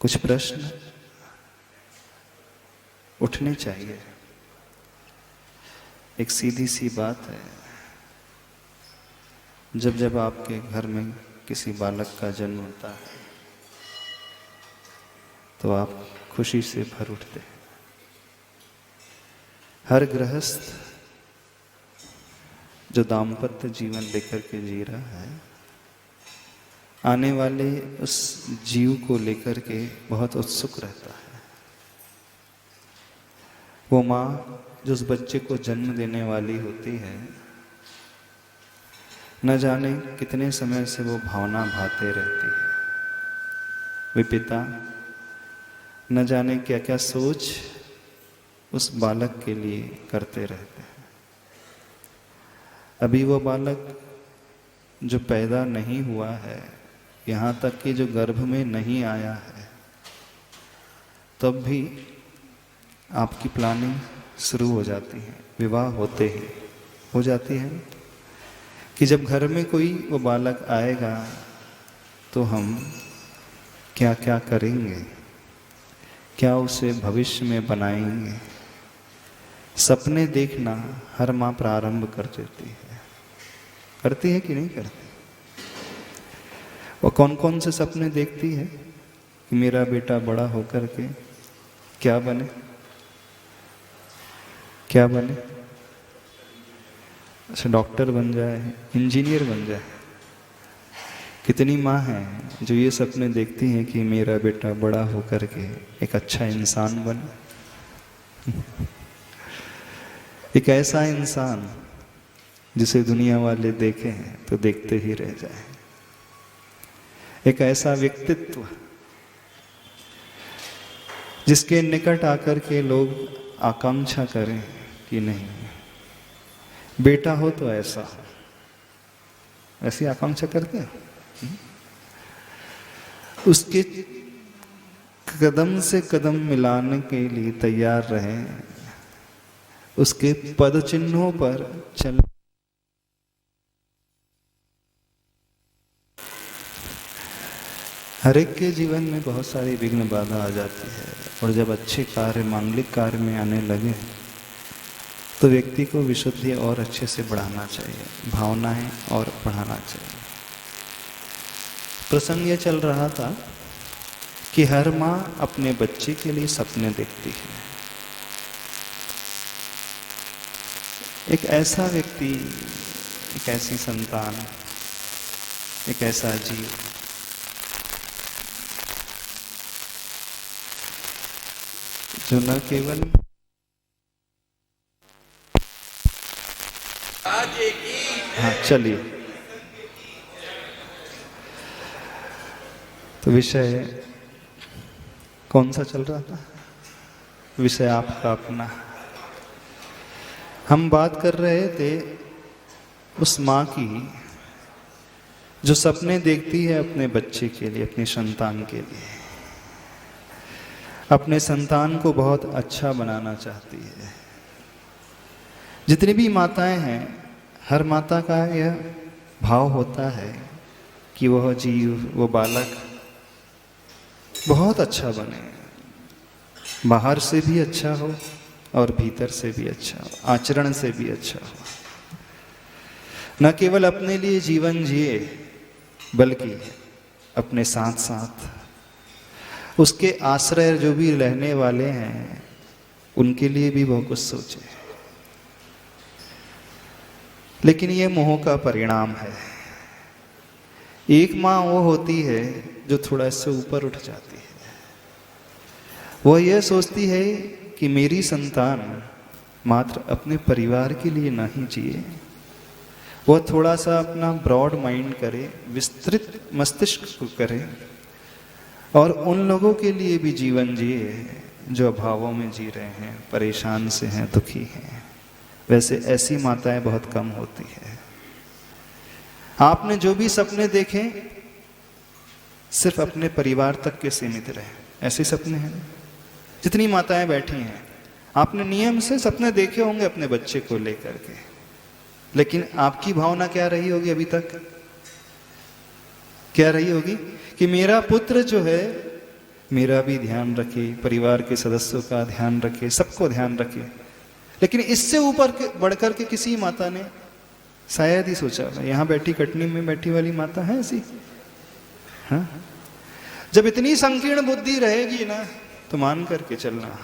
कुछ प्रश्न उठने चाहिए। एक सीधी सी बात है, जब जब आपके घर में किसी बालक का जन्म होता है तो आप खुशी से भर उठते हैं। हर गृहस्थ जो दाम्पत्य जीवन लेकर के जी रहा है, आने वाले उस जीव को लेकर के बहुत उत्सुक रहता है। वो माँ जो उस बच्चे को जन्म देने वाली होती है, न जाने कितने समय से वो भावना भाते रहती है। वे पिता न जाने क्या क्या सोच उस बालक के लिए करते रहते हैं। अभी वो बालक जो पैदा नहीं हुआ है, यहाँ तक कि जो गर्भ में नहीं आया है, तब भी आपकी प्लानिंग शुरू हो जाती है। विवाह होते ही हो जाती है कि जब घर में कोई वो बालक आएगा तो हम क्या क्या करेंगे, क्या उसे भविष्य में बनाएंगे। सपने देखना हर माँ प्रारंभ कर देती है। करती है कि नहीं करती? वो कौन कौन से सपने देखती है कि मेरा बेटा बड़ा होकर के क्या बने, क्या बने? अच्छा, डॉक्टर बन जाए, इंजीनियर बन जाए। कितनी माँ हैं जो ये सपने देखती हैं कि मेरा बेटा बड़ा होकर के एक अच्छा इंसान बने। एक ऐसा इंसान जिसे दुनिया वाले देखें तो देखते ही रह जाए। एक ऐसा व्यक्तित्व जिसके निकट आकर के लोग आकांक्षा करें कि नहीं, बेटा हो तो ऐसा हो। ऐसी आकांक्षा करते हैं। उसके कदम से कदम मिलाने के लिए तैयार रहें, उसके पद चिन्हों पर चल। हर एक के जीवन में बहुत सारी विघ्न बाधा आ जाती है, और जब अच्छे कार्य, मांगलिक कार्य में आने लगे तो व्यक्ति को विशुद्धि और अच्छे से बढ़ाना चाहिए, भावनाएं और बढ़ाना चाहिए। प्रसंग ये चल रहा था कि हर माँ अपने बच्चे के लिए सपने देखती है। एक ऐसा व्यक्ति, एक ऐसी संतान, एक ऐसा जीव जो न केवल चलिए, तो विषय कौन सा चल रहा था? विषय आपका अपना। हम बात कर रहे थे उस माँ की जो सपने देखती है अपने बच्चे के लिए, अपनी संतान के लिए। अपने संतान को बहुत अच्छा बनाना चाहती है। जितनी भी माताएं हैं, हर माता का यह भाव होता है कि वह जीव, वो बालक बहुत अच्छा बने, बाहर से भी अच्छा हो और भीतर से भी अच्छा हो, आचरण से भी अच्छा हो। न केवल अपने लिए जीवन जिए, बल्कि अपने साथ साथ उसके आश्रय जो भी रहने वाले हैं उनके लिए भी बहुत कुछ सोचे। लेकिन ये मोह का परिणाम है। एक माँ वो होती है जो थोड़ा इससे ऊपर उठ जाती है। वह यह सोचती है कि मेरी संतान मात्र अपने परिवार के लिए नहीं जिए, वह थोड़ा सा अपना ब्रॉड माइंड करे, विस्तृत मस्तिष्क को करे और उन लोगों के लिए भी जीवन जिए जो अभावों में जी रहे हैं, परेशान से हैं, दुखी हैं। वैसे ऐसी माताएं बहुत कम होती है। आपने जो भी सपने देखे सिर्फ अपने परिवार तक के सीमित रहे, ऐसे सपने हैं। जितनी माताएं बैठी हैं, आपने नियम से सपने देखे होंगे अपने बच्चे को लेकर के, लेकिन आपकी भावना क्या रही होगी अभी तक? क्या रही होगी कि मेरा पुत्र जो है मेरा भी ध्यान रखे, परिवार के सदस्यों का ध्यान रखे, सबको ध्यान रखे। लेकिन इससे ऊपर बढ़कर के किसी माता ने शायद ही सोचा होगा। यहाँ बैठी, कटनी में बैठी वाली माता है ऐसी? हाँ, जब इतनी संकीर्ण बुद्धि रहेगी ना, तो मान करके चलना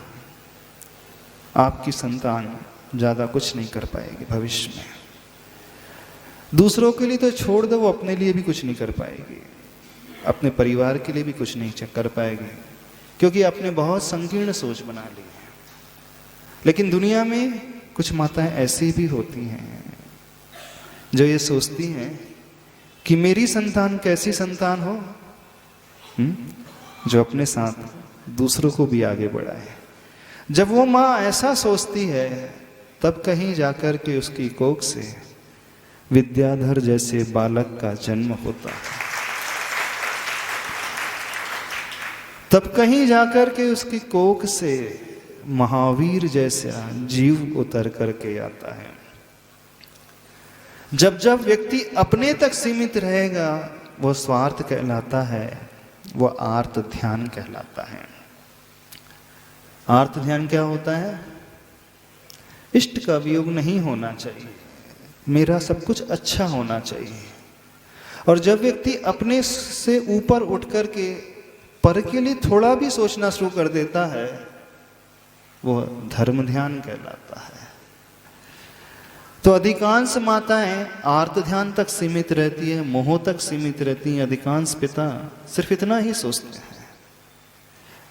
आपकी संतान ज्यादा कुछ नहीं कर पाएगी भविष्य में। दूसरों के लिए तो छोड़ दो, वो अपने लिए भी कुछ नहीं कर पाएगी, अपने परिवार के लिए भी कुछ नहीं कर पाएगी, क्योंकि आपने बहुत संकीर्ण सोच बना ली है। लेकिन दुनिया में कुछ माताएं ऐसी भी होती हैं जो ये सोचती हैं कि मेरी संतान कैसी संतान हो, जो अपने साथ दूसरों को भी आगे बढ़ाए। जब वो माँ ऐसा सोचती है, तब कहीं जाकर के उसकी कोख से विद्याधर जैसे बालक का जन्म होता है। तब कहीं जाकर के उसकी कोख से महावीर जैसा जीव उतर करके आता है। जब जब व्यक्ति अपने तक सीमित रहेगा, वो स्वार्थ कहलाता है, वो आर्त ध्यान कहलाता है। आर्त ध्यान क्या होता है? इष्ट का वियोग नहीं होना चाहिए, मेरा सब कुछ अच्छा होना चाहिए। और जब व्यक्ति अपने से ऊपर उठ करके पर के लिए थोड़ा भी सोचना शुरू कर देता है, वो धर्म ध्यान कहलाता है। तो अधिकांश माताएं आर्त ध्यान तक सीमित रहती है, मोह तक सीमित रहती हैं। अधिकांश पिता सिर्फ इतना ही सोचते हैं।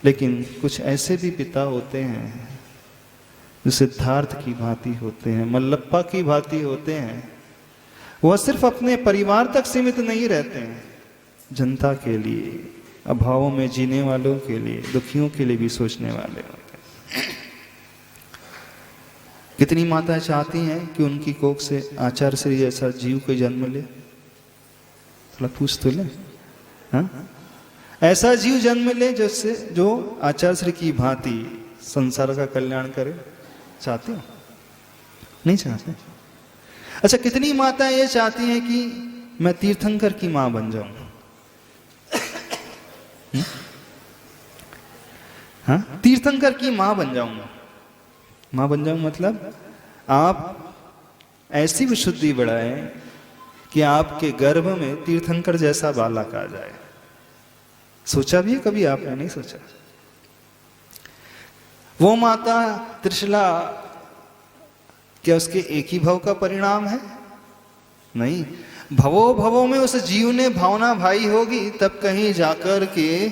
लेकिन कुछ ऐसे भी पिता होते हैं जो सिद्धार्थ की भांति होते हैं, मल्लप्पा की भांति होते हैं। वह सिर्फ अपने परिवार तक सीमित नहीं रहते हैं, जनता के लिए, अभावों में जीने वालों के लिए, दुखियों के लिए भी सोचने वाले होते हैं। कितनी माताएं चाहती हैं कि उनकी कोख से आचार्य श्री जैसा जीव को जन्म ले? थोड़ा पूछ तो ले। हाँ, ऐसा जीव जन्म ले जो आचार्य श्री की भांति संसार का कल्याण करे। चाहते हो? नहीं चाहते? अच्छा, कितनी माताएं ये चाहती हैं कि मैं तीर्थंकर की मां बन जाऊं? हाँ, तीर्थंकर की मां बन जाऊंगा। मां बन जाऊं मतलब आप ऐसी विशुद्धि बढ़ाएं कि आपके गर्भ में तीर्थंकर जैसा बालक आ जाए। सोचा भी है कभी आपने? नहीं सोचा। वो माता त्रिशला क्या उसके एक ही भव का परिणाम है? नहीं, भवो भवों में उस जीव ने भावना भाई होगी, तब कहीं जाकर के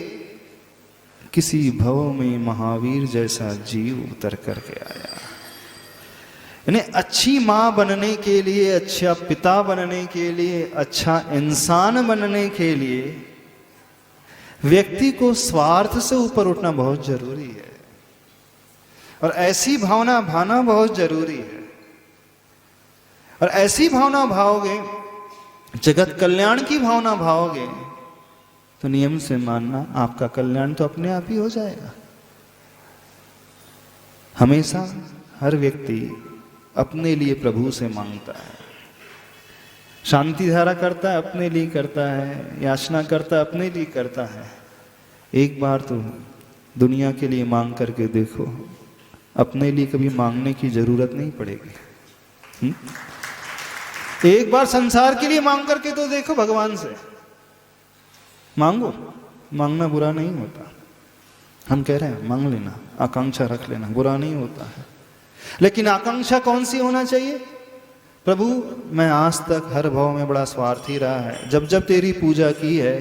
किसी भव में महावीर जैसा जीव उतर करके आया। यानी अच्छी मां बनने के लिए, अच्छा पिता बनने के लिए, अच्छा इंसान बनने के लिए व्यक्ति को स्वार्थ से ऊपर उठना बहुत जरूरी है, और ऐसी भावना भाना बहुत जरूरी है। और ऐसी भावना भाओगे, जगत कल्याण की भावना भाओगे, तो नियम से मानना आपका कल्याण तो अपने आप ही हो जाएगा। हमेशा हर व्यक्ति अपने लिए प्रभु से मांगता है, शांति धारा करता है अपने लिए करता है, याचना करता है अपने लिए करता है। एक बार तो दुनिया के लिए मांग करके देखो, अपने लिए कभी मांगने की जरूरत नहीं पड़ेगी। एक बार संसार के लिए मांग करके तो देखो, भगवान से मांगो, मांगना बुरा नहीं होता। हम कह रहे हैं मांग लेना, आकांक्षा रख लेना, बुरा नहीं होता है। लेकिन आकांक्षा कौन सी होना चाहिए? प्रभु, मैं आज तक हर भाव में बड़ा स्वार्थी रहा है, जब जब तेरी पूजा की है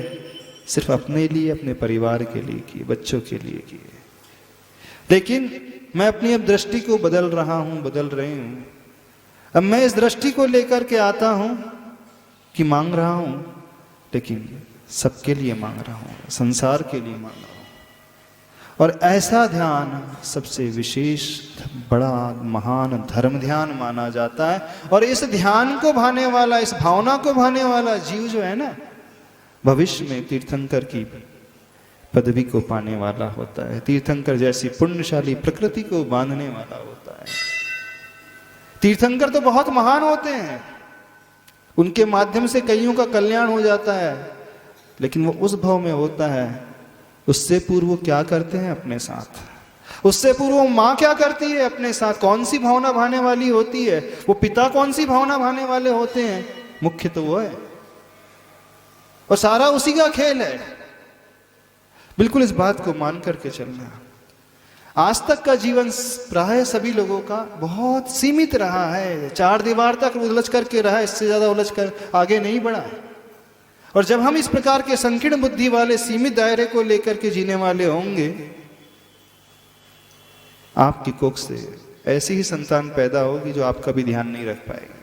सिर्फ अपने लिए, अपने परिवार के लिए की, बच्चों के लिए की है। लेकिन मैं अपनी अब दृष्टि को बदल रहा हूं, बदल रही हूं। अब मैं इस दृष्टि को लेकर के आता हूं कि मांग रहा हूं, लेकिन सबके लिए मांग रहा हूं, संसार के लिए मांग रहा हूं। और ऐसा ध्यान सबसे विशेष, बड़ा महान धर्म ध्यान माना जाता है। और इस ध्यान को भाने वाला, इस भावना को भाने वाला जीव जो है ना, भविष्य में तीर्थंकर की पदवी को पाने वाला होता है। तीर्थंकर जैसी पुण्यशाली प्रकृति को बांधने वाला होता है। तीर्थंकर तो बहुत महान होते हैं, उनके माध्यम से कईयों का कल्याण हो जाता है, लेकिन वो उस भाव में होता है उससे पूर्व वो क्या करते हैं अपने साथ, उससे पूर्व माँ क्या करती है अपने साथ, कौन सी भावना भाने वाली होती है, वो पिता कौन सी भावना भाने वाले होते हैं, मुख्य तो वो है और सारा उसी का खेल है। बिल्कुल इस बात को मान करके चलना। आज तक का जीवन प्राय सभी लोगों का बहुत सीमित रहा है, चार दीवार तक उलझ करके रहा है, इससे ज्यादा उलझ कर आगे नहीं बढ़ा। और जब हम इस प्रकार के संकीर्ण बुद्धि वाले सीमित दायरे को लेकर के जीने वाले होंगे, आपकी कोख से ऐसी ही संतान पैदा होगी जो आपका भी ध्यान नहीं रख पाएगी।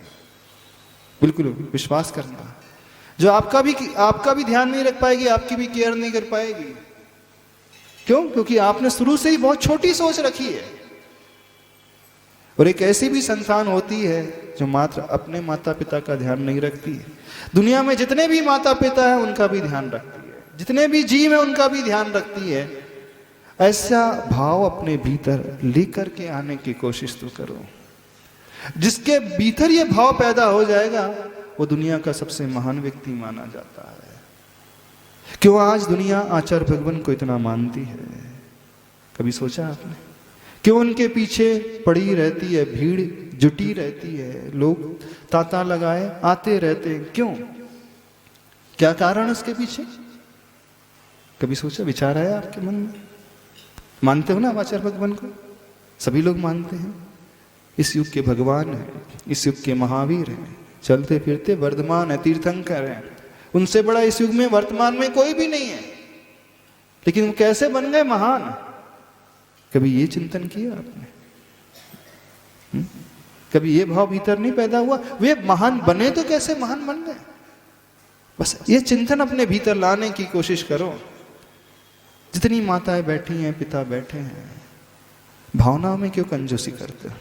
बिल्कुल विश्वास करना, जो आपका भी ध्यान नहीं रख पाएगी, आपकी भी केयर नहीं कर पाएगी। क्यों? क्योंकि आपने शुरू से ही बहुत छोटी सोच रखी है। और एक ऐसी भी संतान होती है जो मात्र अपने माता पिता का ध्यान नहीं रखती है, दुनिया में जितने भी माता पिता है उनका भी ध्यान रखती है, जितने भी जीव है उनका भी ध्यान रखती है। ऐसा भाव अपने भीतर लेकर के आने की कोशिश तो करो। जिसके भीतर ये भाव पैदा हो जाएगा वो दुनिया का सबसे महान व्यक्ति माना जाता है। क्यों आज दुनिया आचार्य भगवान को इतना मानती है? कभी सोचा आपने? क्यों उनके पीछे पड़ी रहती है, भीड़ जुटी रहती है, लोग तांता लगाए आते रहते हैं? क्यों? क्या कारण उसके पीछे? कभी सोचा, विचार आया आपके मन में? मानते हो ना आचार्य भगवान को? सभी लोग मानते हैं। इस युग के भगवान हैं, इस युग के महावीर हैं, चलते फिरते वर्धमान है, तीर्थंकर हैं। उनसे बड़ा इस युग में वर्तमान में कोई भी नहीं है। लेकिन वो कैसे बन गए महान? कभी ये चिंतन किया आपने? कभी ये भाव भीतर नहीं पैदा हुआ, वे महान बने तो कैसे महान बन गए? बस ये चिंतन अपने भीतर लाने की कोशिश करो। जितनी माताएं बैठी हैं, पिता बैठे हैं, भावनाओं में क्यों कंजूसी करते हो?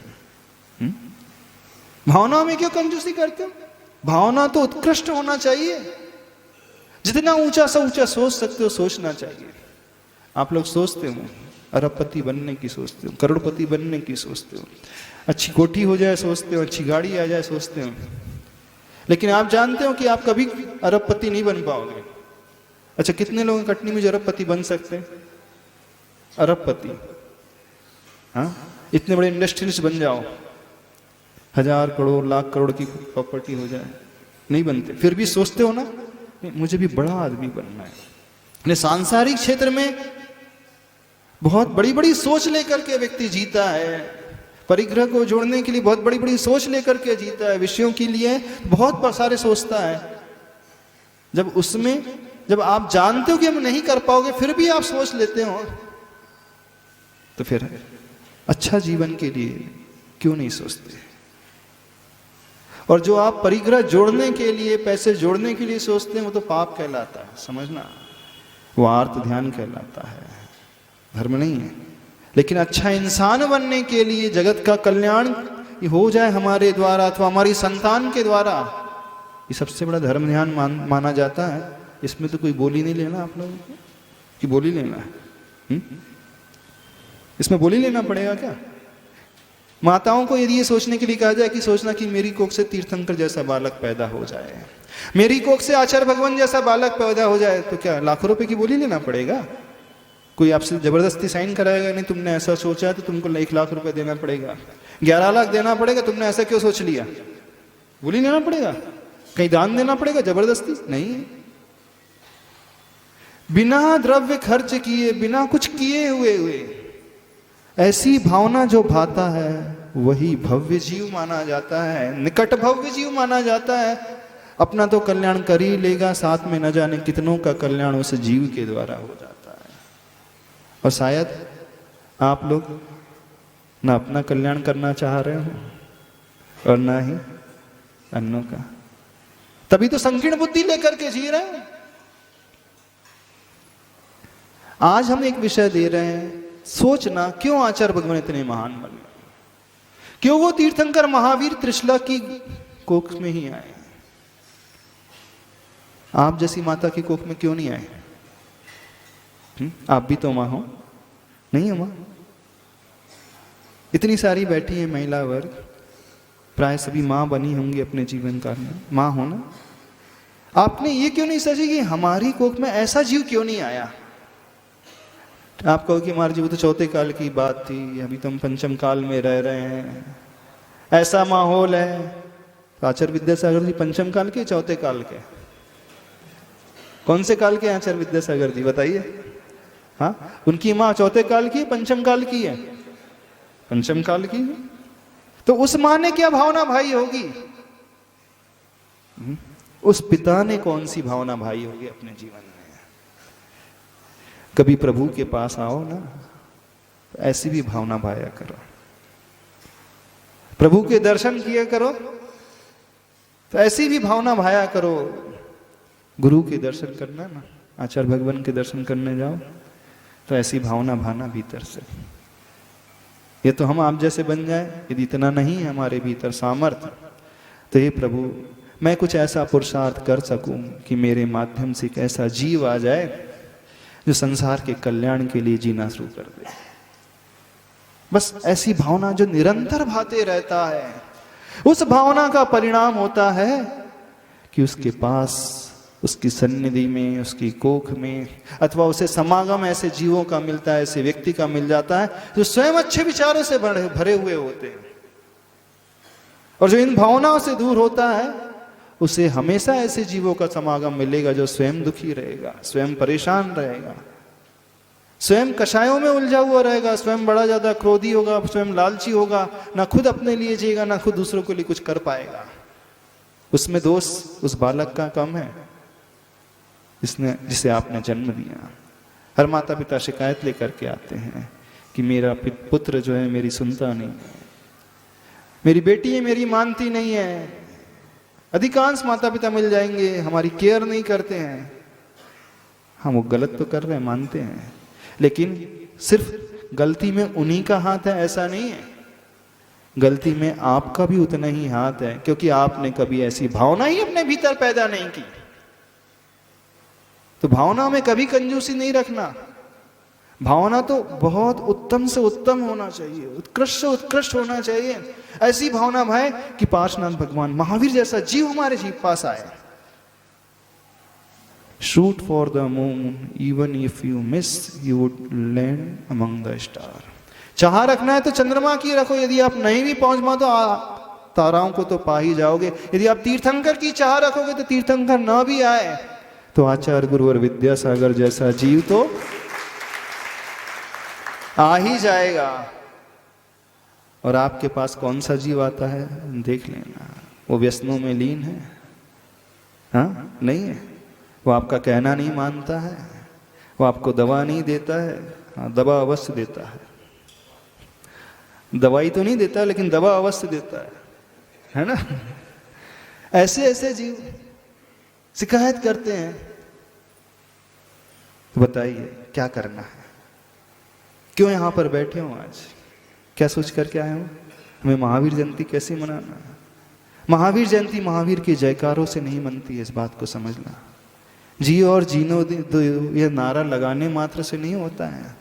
भावनाओं में क्यों कंजूसी करते हो? भावना तो उत्कृष्ट होना चाहिए। जितना ऊंचा से ऊंचा सोच सकते हो सोचना चाहिए। आप लोग सोचते हो अरबपति बनने की सोचते हो, करोड़पति बनने की सोचते हो, अच्छी कोठी हो जाए सोचते हो, अच्छी गाड़ी आ जाए सोचते हो। लेकिन आप जानते हो कि आप कभी अरबपति नहीं बन पाओगे। अच्छा, कितने लोग कटनी में जो अरबपति बन सकते हैं? अरबपति, हाँ, इतने बड़े इंडस्ट्रियलिस्ट बन जाओ, 1000 करोड़ लाख करोड़ की प्रॉपर्टी हो जाए, नहीं बनते। फिर भी सोचते हो ना, मुझे भी बड़ा आदमी बनना है। सांसारिक क्षेत्र में बहुत बड़ी बड़ी सोच लेकर के व्यक्ति जीता है, परिग्रह को जोड़ने के लिए बहुत बड़ी बड़ी सोच लेकर के जीता है, विषयों के लिए बहुत सारे सोचता है। जब आप जानते हो कि हम नहीं कर पाओगे फिर भी आप सोच लेते हो, तो फिर अच्छा जीवन के लिए क्यों नहीं सोचते? और जो आप परिग्रह जोड़ने के लिए, पैसे जोड़ने के लिए सोचते हैं, वो तो पाप कहलाता है, समझना। वो आर्त ध्यान कहलाता है, धर्म नहीं है। लेकिन अच्छा इंसान बनने के लिए, जगत का कल्याण हो जाए हमारे द्वारा अथवा हमारी संतान के द्वारा, ये सबसे बड़ा धर्म ध्यान माना जाता है। इसमें तो कोई बोली नहीं लेना आप लोगों को, कि बोली लेना है? इसमें बोली लेना पड़ेगा क्या? माताओं को यदि ये सोचने के लिए कहा जाए कि सोचना कि मेरी कोख से तीर्थंकर जैसा बालक पैदा हो जाए, मेरी कोख से आचार्य भगवान जैसा बालक पैदा हो जाए, तो क्या लाखों रुपए की बोली लेना पड़ेगा? कोई आपसे जबरदस्ती साइन कराएगा? नहीं, तुमने ऐसा सोचा है तो तुमको 1 लाख रुपए देना पड़ेगा, 11 लाख देना पड़ेगा, तुमने ऐसा क्यों सोच लिया? बोली लेना पड़ेगा? कहीं दान देना पड़ेगा जबरदस्ती? नहीं। बिना द्रव्य खर्च किए, बिना कुछ किए हुए ऐसी भावना जो भाता है वही भव्य जीव माना जाता है, निकट भव्य जीव माना जाता है। अपना तो कल्याण कर ही लेगा, साथ में न जाने कितनों का कल्याण उस जीव के द्वारा हो जाता है। और शायद आप लोग न अपना कल्याण करना चाह रहे हो और ना ही अन्यों का, तभी तो संकीर्ण बुद्धि लेकर के जी रहे हैं। आज हम एक विषय दे रहे हैं, सोचना क्यों आचार्य भगवान इतने महान बन गए, क्यों वो तीर्थंकर महावीर त्रिशला की कोख में ही आए, आप जैसी माता की कोख में क्यों नहीं आए? आप भी तो मां हो, नहीं है मां? इतनी सारी बैठी है महिला वर्ग, प्राय सभी मां बनी होंगी अपने जीवन काल में, मां हो ना। आपने ये क्यों नहीं सोची कि हमारी कोख में ऐसा जीव क्यों नहीं आया? आप कहो कि महाराज जी वो तो चौथे काल की बात थी, अभी तो हम पंचम काल में रह रहे हैं, ऐसा माहौल है। तो आचार्य विद्यासागर जी पंचम काल के चौथे काल के, कौन से काल के आचार्य विद्यासागर जी बताइए? हाँ, उनकी माँ चौथे काल की पंचम काल की है? पंचम काल की है। तो उस माँ ने क्या भावना भाई होगी? उस पिता ने कौन सी भावना भाई होगी अपने जीवन में? कभी प्रभु के पास आओ ना, तो ऐसी भी भावना भाया करो। प्रभु के दर्शन किया करो तो ऐसी भी भावना भाया करो। गुरु के दर्शन करना ना, आचार्य भगवान के दर्शन करने जाओ तो ऐसी भावना भाना भीतर से। ये तो हम आप जैसे बन जाए, यदि इतना नहीं है हमारे भीतर सामर्थ्य, तो हे प्रभु मैं कुछ ऐसा पुरुषार्थ कर सकूं कि मेरे माध्यम से एक ऐसा जीव आ जाए जो संसार के कल्याण के लिए जीना शुरू कर दे। बस ऐसी भावना जो निरंतर भाते रहता है, उस भावना का परिणाम होता है कि उसके पास, उसकी सन्निधि में, उसकी कोख में, अथवा उसे समागम ऐसे जीवों का मिलता है, ऐसे व्यक्ति का मिल जाता है जो स्वयं अच्छे विचारों से भरे हुए होते हैं। और जो इन भावनाओं से दूर होता है उसे हमेशा ऐसे जीवों का समागम मिलेगा जो स्वयं दुखी रहेगा, स्वयं परेशान रहेगा, स्वयं कषायों में उलझा हुआ रहेगा, स्वयं बड़ा ज्यादा क्रोधी होगा, स्वयं लालची होगा, ना खुद अपने लिए जिएगा ना खुद दूसरों के लिए कुछ कर पाएगा। उसमें दोष उस बालक का कम है जिसे आपने जन्म दिया। हर माता पिता शिकायत लेकर के आते हैं कि मेरा पुत्र जो है मेरी सुनता नहीं है, मेरी बेटी है मेरी मानती नहीं है। अधिकांश माता पिता मिल जाएंगे हमारी केयर नहीं करते हैं। हम वो गलत तो कर रहे हैं, मानते हैं, लेकिन सिर्फ गलती में उन्हीं का हाथ है ऐसा नहीं है। गलती में आपका भी उतना ही हाथ है, क्योंकि आपने कभी ऐसी भावना ही अपने भीतर पैदा नहीं की। तो भावना में कभी कंजूसी नहीं रखना। भावना तो बहुत उत्तम से उत्तम होना चाहिए, उत्कृष्ट से उत्कृष्ट होना चाहिए। ऐसी भावना भाई कि पार्श्वनाथ भगवान महावीर जैसा जीव हमारे जीव पास आए। Shoot for the moon even if you miss you would land among the star. चाह रखना है तो चंद्रमा की रखो, यदि आप नहीं भी पहुंच पाओ तो ताराओं को तो पा ही जाओगे। यदि आप तीर्थंकर की चाह रखोगे तो तीर्थंकर ना भी आए तो आचार्य गुरु और विद्यासागर जैसा जीव तो आ ही जाएगा। और आपके पास कौन सा जीव आता है देख लेना, वो व्यसनों में लीन है? हाँ, नहीं है। वो आपका कहना नहीं मानता है, वो आपको दवा नहीं देता है। हाँ, दवा अवश्य देता है, दवाई तो नहीं देता लेकिन दवा अवश्य देता है ना। ऐसे ऐसे जीव शिकायत करते हैं। बताइए क्या करना है? क्यों यहां पर बैठे हो आज? क्या सोच करके आए हो? हमें महावीर जयंती कैसे मनाना? महावीर जयंती महावीर के जयकारों से नहीं मनती है, इस बात को समझना। जियो और जीनो दो यह नारा लगाने मात्र से नहीं होता है।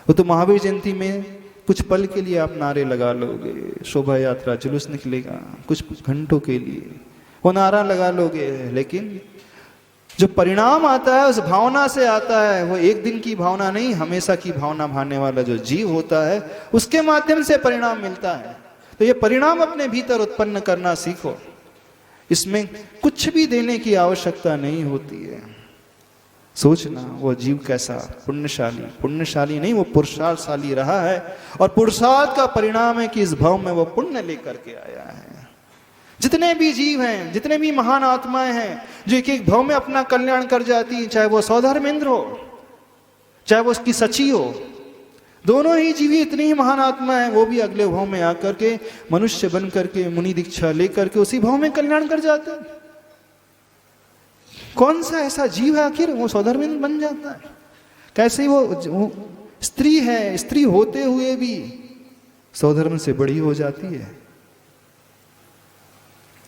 वो तो महावीर जयंती में कुछ पल के लिए आप नारे लगा लोगे, शोभा यात्रा जुलूस निकलेगा कुछ घंटों के लिए, वो नारा लगा लोगे, लेकिन जो परिणाम आता है उस भावना से आता है। वो एक दिन की भावना नहीं, हमेशा की भावना भाने वाला जो जीव होता है उसके माध्यम से परिणाम मिलता है। तो ये परिणाम अपने भीतर उत्पन्न करना सीखो। इसमें कुछ भी देने की आवश्यकता नहीं होती है। सोचना वो जीव कैसा पुण्यशाली नहीं, वो पुरुषार्थशाली रहा है, और पुरुषार्थ का परिणाम है कि इस भाव में वो पुण्य लेकर के आया है। जितने भी जीव हैं, जितने भी महान आत्माएं हैं जो एक एक भाव में अपना कल्याण कर जाती हैं, चाहे वो सौधर्मेंद्र हो चाहे वो उसकी सची हो, दोनों ही जीवी इतनी ही महान आत्मा है। वो भी अगले भाव में आकर के मनुष्य बन करके मुनि दीक्षा लेकर के उसी भाव में कल्याण कर जाते हैं। कौन सा ऐसा जीव है आखिर वो सौधर्मेंद्र बन जाता है? कैसे वो स्त्री है, स्त्री होते हुए भी सौधर्म से बड़ी हो जाती है।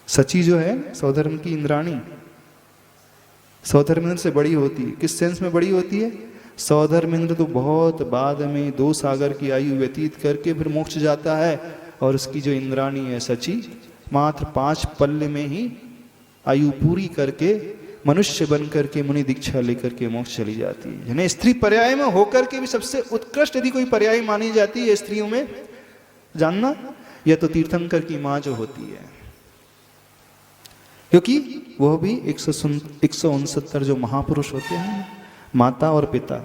सची जो है सौधर्म की इंद्राणी सौधर्मेंद्र से बड़ी होती है। किस सेंस में बड़ी होती है? सौधर्मेंद्र तो बहुत बाद में 2 सागर की आयु व्यतीत करके फिर मोक्ष जाता है, और उसकी जो इंद्राणी है सची मात्र 5 पल्ले में ही आयु पूरी करके मनुष्य बनकर के मुनि दीक्षा लेकर के मोक्ष चली जाती है। यानी स्त्री पर्याय में होकर के भी सबसे उत्कृष्ट यदि कोई पर्याय मानी जाती है स्त्रियों में, जानना, यह तो तीर्थंकर की माँ जो होती है, क्योंकि वह भी 169 जो महापुरुष होते हैं, माता और पिता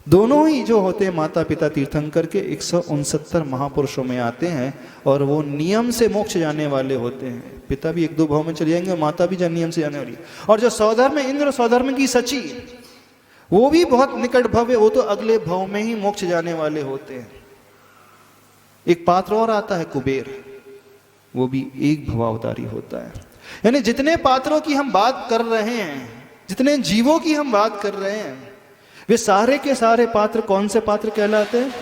दोनों ही जो होते हैं, माता पिता तीर्थंकर के 169 महापुरुषों में आते हैं और वो नियम से मोक्ष जाने वाले होते हैं। पिता भी 1-2 भाव में चले जाएंगे, माता भी नियम से जाने वाली। और जो सौधर्म इंद्र और सौधर्म की सची, वो भी बहुत निकट भव है, वो तो अगले भाव में ही मोक्ष जाने वाले होते हैं। एक पात्र और आता है कुबेर, वो भी एक भवावतारी होता है। यानी जितने पात्रों की हम बात कर रहे हैं, जितने जीवों की हम बात कर रहे हैं, वे सारे के सारे पात्र कौन से पात्र कहलाते हैं?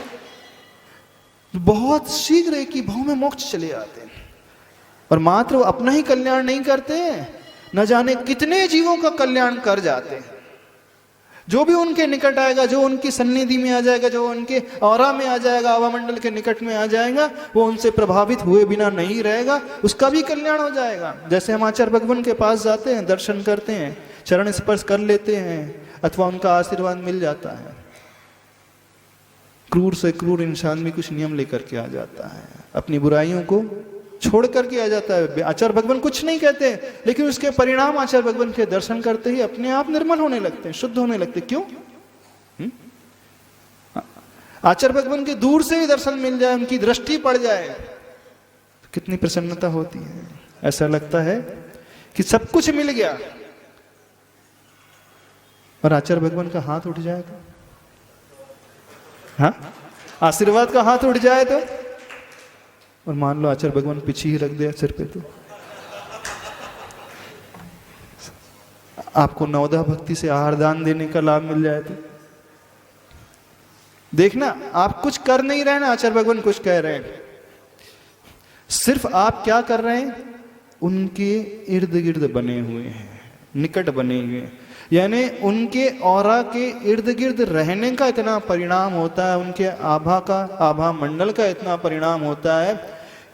बहुत शीघ्र एक ही भाव में मोक्ष चले आते हैं। और मात्र वो अपना ही कल्याण नहीं करते हैं, न जाने कितने जीवों का कल्याण कर जाते हैं। जो भी उनके निकट आएगा, जो उनकी सन्निधि में आ जाएगा, जो उनके औरा में आ जाएगा, आवा मंडल के निकट में आ जाएगा, वो उनसे प्रभावित हुए बिना नहीं रहेगा, उसका भी कल्याण हो जाएगा। जैसे हम आचार्य भगवान के पास जाते हैं, दर्शन करते हैं, चरण स्पर्श कर लेते हैं, अथवा उनका आशीर्वाद मिल जाता है। क्रूर से क्रूर इंसान भी कुछ नियम लेकर के आ जाता है, अपनी बुराइयों को छोड़ करके आ जाता है। आचार्य भगवान कुछ नहीं कहते, लेकिन उसके परिणाम आचार्य भगवान के दर्शन करते ही अपने आप निर्मल होने लगते हैं, शुद्ध होने लगते हैं। क्यों? आचार्य भगवान के दूर से ही दर्शन मिल जाए, उनकी दृष्टि पड़ जाए, तो कितनी प्रसन्नता होती है। ऐसा लगता है कि सब कुछ मिल गया। और आचार्य भगवान का हाथ उठ जाए तो, हाँ, आशीर्वाद का हाथ उठ जाए तो, और मान लो आचार्य भगवान पीछे ही रख दिया सिर पे, तो आपको नवदा भक्ति से आहार दान देने का लाभ मिल जाए तो देखना, आप कुछ कर नहीं रहे ना, आचार्य भगवान कुछ कह रहे हैं। सिर्फ आप क्या कर रहे हैं? उनके इर्द गिर्द बने हुए हैं, निकट बने हुए हैं। यानी उनके औरा के इर्द गिर्द रहने का इतना परिणाम होता है, उनके आभा मंडल का इतना परिणाम होता है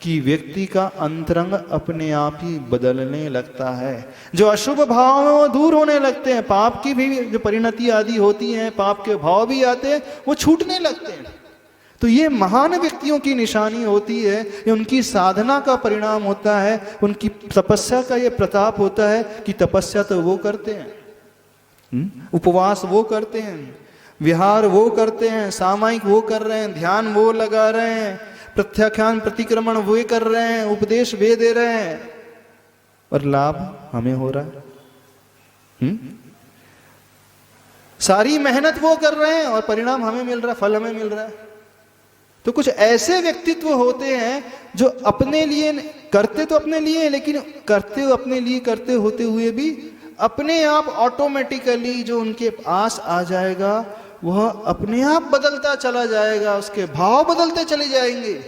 कि व्यक्ति का अंतरंग अपने आप ही बदलने लगता है। जो अशुभ भाव में वो दूर होने लगते हैं, पाप की भी जो परिणति आदि होती है, पाप के भाव भी आते हैं, वो छूटने लगते हैं। तो ये महान व्यक्तियों की निशानी होती है, ये उनकी साधना का परिणाम होता है, उनकी तपस्या का ये प्रताप होता है कि तपस्या तो वो करते हैं, उपवास वो करते हैं, विहार वो करते हैं, सामायिक वो कर रहे हैं, ध्यान वो लगा रहे हैं, प्रत्याख्यान प्रतिक्रमण वो कर रहे हैं, उपदेश वे दे रहे हैं, और लाभ हमें हो रहा है। सारी मेहनत वो कर रहे हैं और परिणाम हमें मिल रहा है, फल हमें मिल रहा है। तो कुछ ऐसे व्यक्तित्व होते हैं जो अपने लिए करते तो अपने लिए, लेकिन करते अपने लिए करते होते हुए भी अपने आप ऑटोमेटिकली जो उनके पास आ जाएगा वह अपने आप बदलता चला जाएगा, उसके भाव बदलते चले जाएंगे।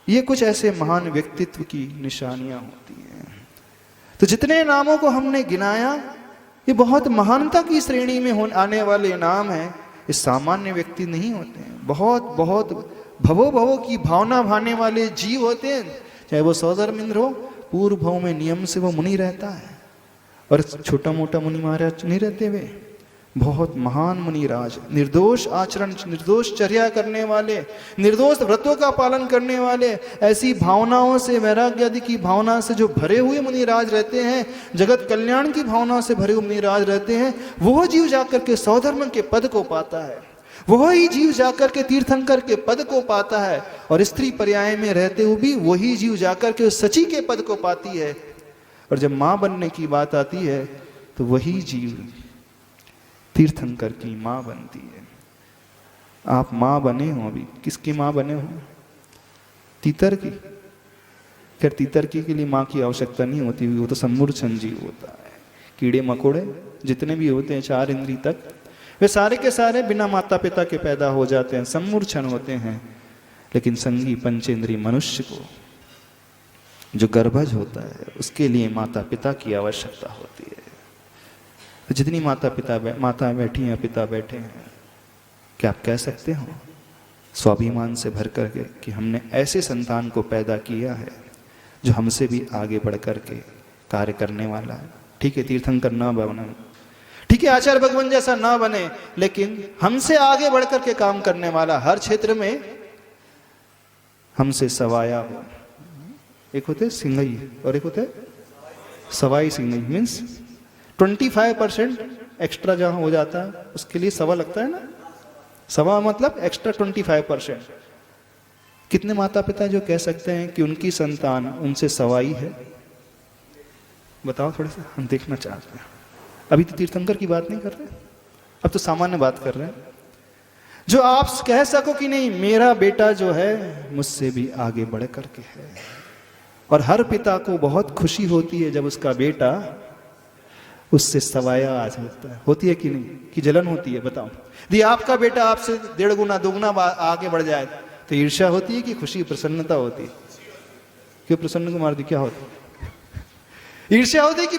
ये कुछ ऐसे महान व्यक्तित्व की निशानियां होती हैं। तो जितने नामों को हमने गिनाया, ये बहुत महानता की श्रेणी में आने वाले नाम हैं। ये सामान्य व्यक्ति नहीं होते हैं, बहुत बहुत भवो भवो की भावना भाने वाले जीव होते हैं। चाहे वो सौधर्म इंद्र हो, पूर्व भाव में नियम से वो मुनि रहता है, और छोटा मोटा मुनि महाराज नहीं रहते, वे बहुत महान मुनि राज, निर्दोष आचरण, निर्दोष चर्या करने वाले, निर्दोष व्रतों का पालन करने वाले, ऐसी भावनाओं से, वैराग्य आदि की भावना से जो भरे हुए मुनि राज रहते हैं, जगत कल्याण की भावना से भरे हुए मुनि राज रहते हैं, वह जीव जाकर के सौधर्म के पद को पाता है, वह ही जीव जाकर के तीर्थंकर के पद को पाता है, और स्त्री पर्याय में रहते हुए भी वही जीव जाकर के सची के पद को पाती है। और जब मां बनने की बात आती है तो वही जीव तीर्थंकर की मां बनती है। आप मां बने हो, अभी किसकी मां बने हो? तीतर की। खैर तीतर की के लिए मां की आवश्यकता नहीं होती, वो तो सम्मूर्छन जीव होता है। कीड़े मकोड़े जितने भी होते हैं 4 इंद्री तक, वे सारे के सारे बिना माता पिता के पैदा हो जाते हैं, सम्मूर्छन होते हैं। लेकिन संगी पंचेंद्री मनुष्य को जो गर्भज होता है, उसके लिए माता पिता की आवश्यकता होती है। तो जितनी माता बैठी हैं, पिता बैठे हैं, क्या आप कह सकते हो स्वाभिमान से भर करके कि हमने ऐसे संतान को पैदा किया है जो हमसे भी आगे बढ़ कर के कार्य करने वाला है? ठीक है, तीर्थंकर ना बने, ठीक है, आचार्य भगवान जैसा ना बने, लेकिन हमसे आगे बढ़कर के काम करने वाला, हर क्षेत्र में हमसे सवाया हो। एक होते सिंगई और एक होते सवाई सिंगई, मीन्स 25% एक्स्ट्रा जहां हो जाता है उसके लिए सवा लगता है ना, सवा मतलब एक्स्ट्रा 25%। कितने माता पिता जो कह सकते हैं कि उनकी संतान उनसे सवाई है? बताओ, थोड़ा सा हम देखना चाहते हैं। अभी तो तीर्थंकर की बात नहीं कर रहे, अब तो सामान्य बात कर रहे हैं। जो आप कह सको कि नहीं, मेरा बेटा जो है मुझसे भी आगे बढ़ करके है। और हर पिता को बहुत खुशी होती है जब उसका बेटा उससे सवाया आ जाता है। होती है कि नहीं, कि जलन होती है? बताओ, यदि आपका बेटा आपसे 1.5 गुना 2 गुना आगे बढ़ जाए तो ईर्ष्या होती है कि खुशी, प्रसन्नता होती है? क्यों प्रसन्न को मार दी, क्या होता है? ईर्ष्या होती है कि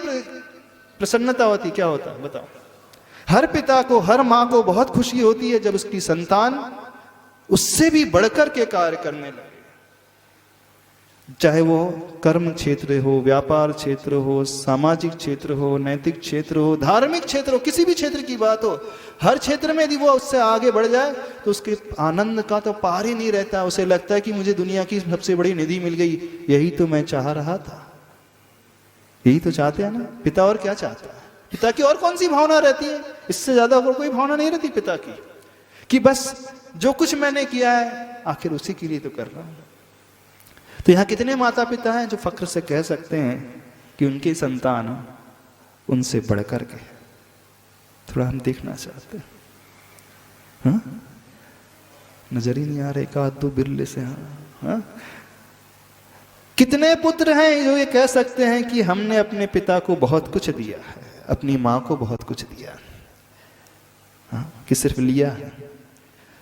प्रसन्नता होती? क्या होता है बताओ? हर पिता को, हर माँ को बहुत खुशी होती है जब उसकी संतान उससे भी बढ़कर के कार्य करने लगे, चाहे वो कर्म क्षेत्र हो, व्यापार क्षेत्र हो, सामाजिक क्षेत्र हो, नैतिक क्षेत्र हो, धार्मिक क्षेत्र हो, किसी भी क्षेत्र की बात हो, हर क्षेत्र में यदि वो उससे आगे बढ़ जाए तो उसके आनंद का तो पार ही नहीं रहता। उसे लगता है कि मुझे दुनिया की सबसे बड़ी निधि मिल गई, यही तो मैं चाह रहा था। यही तो चाहते हैं ना पिता, और क्या चाहता है पिता की? और कौन सी भावना रहती है? इससे ज्यादा और कोई भावना नहीं रहती पिता की, कि बस जो कुछ मैंने किया है आखिर उसी के लिए तो कर रहा हूं। तो यहाँ कितने माता पिता हैं जो फक्र से कह सकते हैं कि उनकी संतान उनसे बढ़कर के? थोड़ा हम देखना चाहते हैं। हाँ? नजर ही नहीं आ रहे, 1-2 बिरले से। हाँ? कितने पुत्र हैं जो ये कह सकते हैं कि हमने अपने पिता को बहुत कुछ दिया है, अपनी माँ को बहुत कुछ दिया? हाँ? कि सिर्फ लिया है?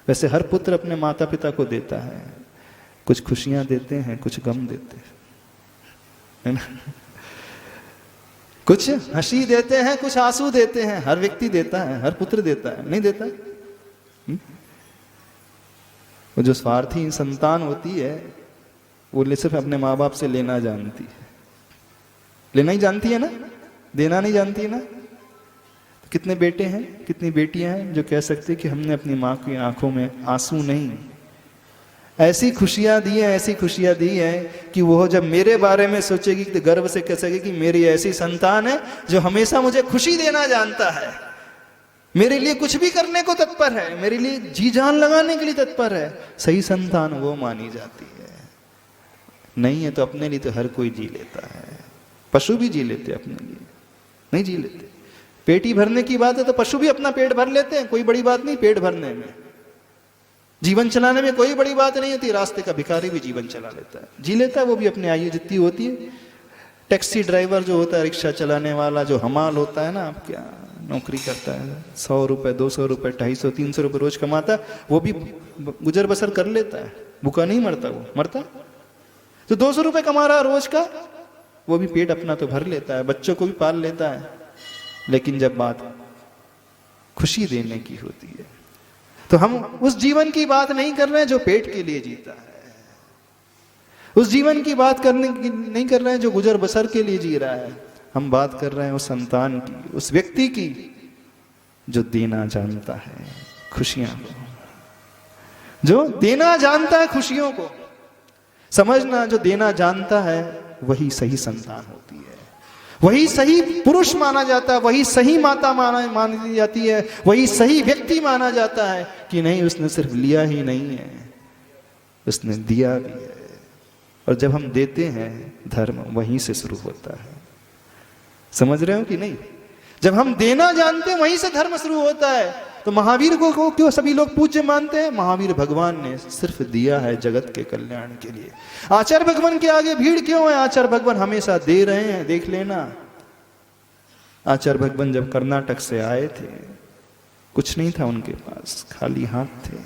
वैसे हर पुत्र अपने माता पिता को देता है, कुछ खुशियां देते हैं, कुछ गम देते हैं, है ना? कुछ हंसी देते हैं, कुछ आंसू देते हैं। हर व्यक्ति देता है, हर पुत्र देता है, नहीं देता? वो जो स्वार्थी संतान होती है वो सिर्फ अपने माँ बाप से लेना जानती है, लेना ही जानती है ना, देना नहीं जानती है ना। तो कितने बेटे हैं, कितनी बेटियां हैं जो कह सकते हैं कि हमने अपनी माँ की आंखों में आंसू नहीं, ऐसी खुशियां दी हैं, ऐसी खुशियां दी हैं कि वो जब मेरे बारे में सोचेगी तो गर्व से कह सकेगी कि मेरी ऐसी संतान है जो हमेशा मुझे खुशी देना जानता है, मेरे लिए कुछ भी करने को तत्पर है, मेरे लिए जी जान लगाने के लिए तत्पर है। सही संतान वो मानी जाती है। नहीं है तो अपने लिए तो हर कोई जी लेता है, पशु भी जी लेते, अपने लिए नहीं जी लेते। पेट ही भरने की बात है तो पशु भी अपना पेट भर लेते हैं, कोई बड़ी बात नहीं पेट भरने में, जीवन चलाने में कोई बड़ी बात नहीं होती। रास्ते का भिखारी भी जीवन चला लेता है, जी लेता है, वो भी अपनी आयु जितनी होती है। टैक्सी ड्राइवर जो होता है, रिक्शा चलाने वाला जो हमाल होता है ना, आप क्या नौकरी करता है, 100 रुपए 200 रुपए 250 300 रुपए रोज कमाता है, वो भी गुजर बसर कर लेता है, भूखा नहीं मरता। वो मरता तो 200 रुपए कमा रहा है रोज का, वो भी पेट अपना तो भर लेता है, बच्चों को भी पाल लेता है। लेकिन जब बात खुशी देने की होती है तो हम उस जीवन की बात नहीं कर रहे हैं जो पेट के लिए जीता है, उस जीवन की बात नहीं कर रहे हैं जो गुजर बसर के लिए जी रहा है। हम बात कर रहे हैं उस संतान की, उस व्यक्ति की जो देना जानता है खुशियां को, जो देना जानता है खुशियों को। समझना, जो देना जानता है वही सही संतान होती है, वही सही पुरुष माना जाता है, वही सही माता मानी जाती है, वही सही व्यक्ति माना जाता है कि नहीं उसने सिर्फ लिया ही नहीं है, उसने दिया भी है। और जब हम देते हैं धर्म वहीं से शुरू होता है। समझ रहे हो कि नहीं? जब हम देना जानते हैं वहीं से धर्म शुरू होता है। तो महावीर को क्यों सभी लोग पूज्य मानते हैं? महावीर भगवान ने सिर्फ दिया है जगत के कल्याण के लिए। आचार्य भगवान के आगे भीड़ क्यों है? आचार्य भगवान हमेशा दे रहे हैं। देख लेना, आचार्य भगवान जब कर्नाटक से आए थे कुछ नहीं था उनके पास, खाली हाथ थे,